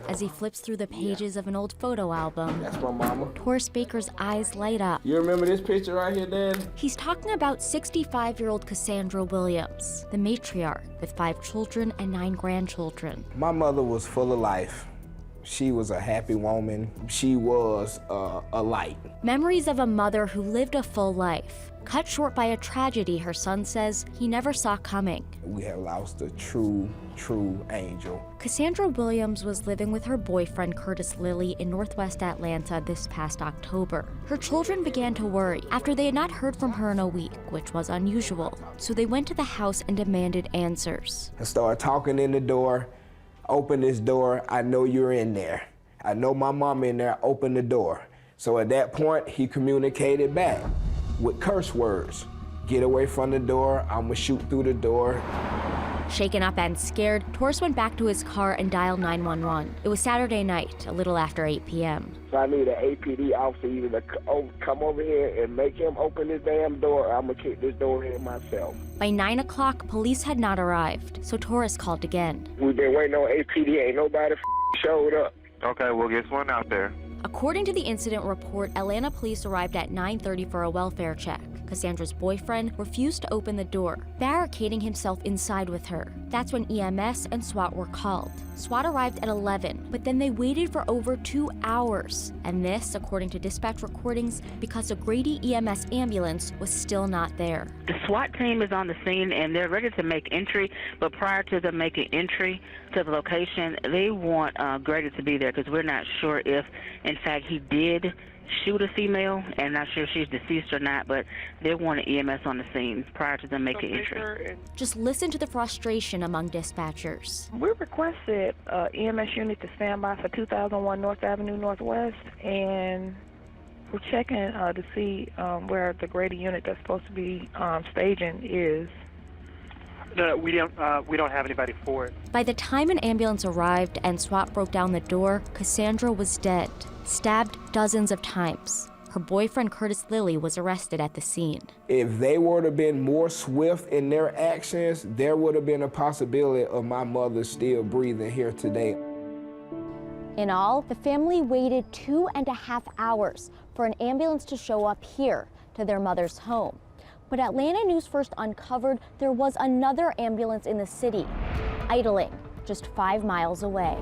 As he flips through the pages of an old photo album, That's my mama. Taurus Baker's eyes light up. You remember this picture right here, Dad? He's talking about 65-year-old Cassandra Williams, the matriarch with 5 children and 9 grandchildren. My mother was full of life. She was a happy woman. She was a light. Memories of a mother who lived a full life, cut short by a tragedy her son says he never saw coming. We have lost a true angel. Cassandra Williams was living with her boyfriend Curtis Lilly in northwest Atlanta this past October. Her children began to worry after they had not heard from her in a week, which was unusual. So they went to the house and demanded answers. I started talking in the door. Open this door, I know you're in there. I know my mom in there, open the door. So at that point, he communicated back with curse words. Get away from the door, I'ma shoot through the door. Shaken up and scared, Taurus went back to his car and dialed 911. It was Saturday night, a little after 8 p.m. So I need an APD officer either to come over here and make him open this damn door, or I'm gonna kick this door in myself. By 9 o'clock, police had not arrived, so Taurus called again. We've been waiting on APD, ain't nobody showed up. Okay, we'll get one out there. According to the incident report, Atlanta police arrived at 9:30 for a welfare check. Cassandra's boyfriend refused to open the door, barricading himself inside with her. That's when EMS and SWAT were called. SWAT arrived at 11, but then they waited for over 2 hours. And this, according to dispatch recordings, because a Grady EMS ambulance was still not there. The SWAT team is on the scene and they're ready to make entry, but prior to them making entry to the location, they want Grady to be there because we're not sure if, in fact, he did shoot a female, and not sure if she's deceased or not, but they want an EMS on the scene prior to them making entry. Just listen to the frustration among dispatchers. We requested EMS unit to stand by for 2001 North Avenue Northwest, and we're checking to see where the Grady unit that's supposed to be staging is. No, we don't have anybody for it. By the time an ambulance arrived and SWAT broke down the door, Cassandra was dead, stabbed dozens of times. Her boyfriend, Curtis Lilly, was arrested at the scene. If they would have been more swift in their actions, there would have been a possibility of my mother still breathing here today. In all, the family waited 2.5 hours for an ambulance to show up here to their mother's home. But Atlanta News First uncovered there was another ambulance in the city, idling just 5 miles away.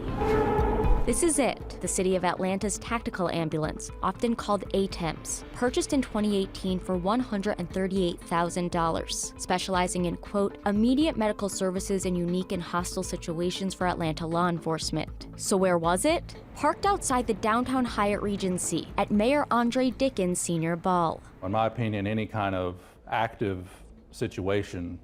This is it, the City of Atlanta's tactical ambulance, often called ATEMS, purchased in 2018 for $138,000, specializing in, quote, immediate medical services in unique and hostile situations for Atlanta law enforcement. So where was it? Parked outside the downtown Hyatt Regency at Mayor Andre Dickens' senior ball. In my opinion, any kind of active situation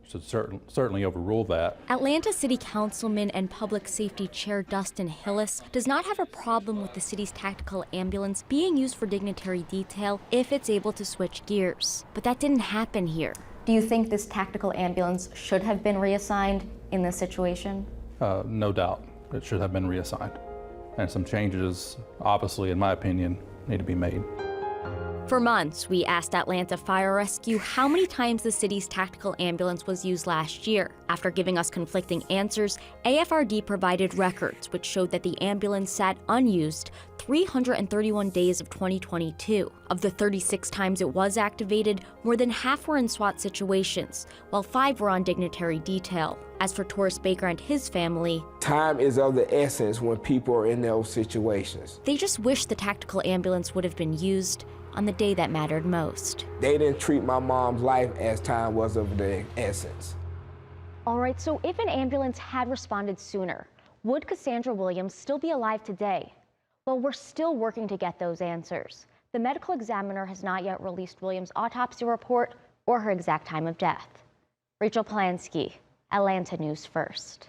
should certainly overrule that. Atlanta City Councilman and Public Safety Chair Dustin Hillis does not have a problem with the city's tactical ambulance being used for dignitary detail if it's able to switch gears. But that didn't happen here. Do you think this tactical ambulance should have been reassigned in this situation? No doubt. It should have been reassigned. And some changes, obviously, in my opinion, need to be made. For months, we asked Atlanta Fire Rescue how many times the city's tactical ambulance was used last year. After giving us conflicting answers, AFRD provided records which showed that the ambulance sat unused 331 days of 2022. Of the 36 times it was activated, more than half were in SWAT situations, while 5 were on dignitary detail. As for Taurus Baker and his family, time is of the essence when people are in those situations. They just wish the tactical ambulance would have been used on the day that mattered most. They didn't treat my mom's life as time was of the essence. All right, so if an ambulance had responded sooner, would Cassandra Williams still be alive today? Well, we're still working to get those answers. The medical examiner has not yet released Williams' autopsy report or her exact time of death. Rachel Polansky, Atlanta News First.